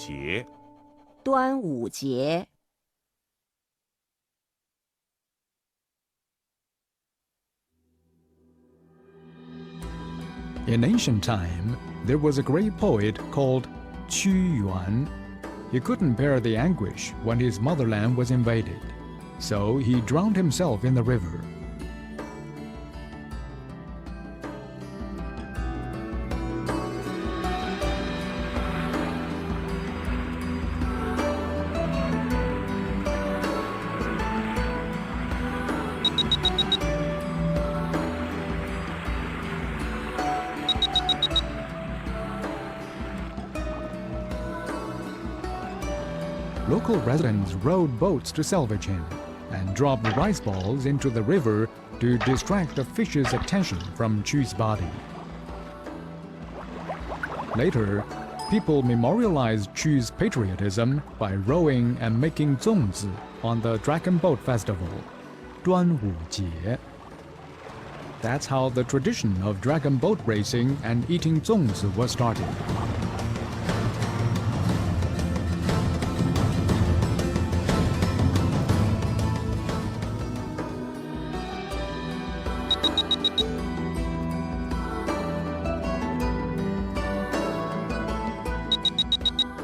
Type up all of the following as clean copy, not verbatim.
节，端午节。In ancient time, there was a great poet called Qu Yuan. He couldn't bear the anguish when his motherland was invaded, so he drowned himself in the river. Local residents rowed boats to salvage him and dropped rice balls into the river to distract the fish's attention from Qu's body. Later, people memorialized Qu's patriotism by rowing and making zongzi on the Dragon Boat Festival, 端午节. That's how the tradition of dragon boat racing and eating zongzi was started.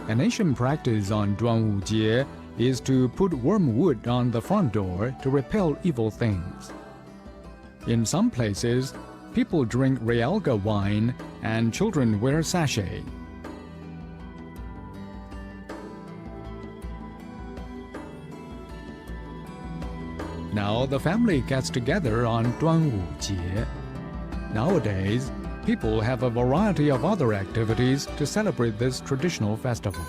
An ancient practice on 端午节 is to put wormwood on the front door to repel evil things. In some places, people drink realga wine and children wear sachet. Now the family gets together on 端午节. Nowadays, people have a variety of other activities to celebrate this traditional festival.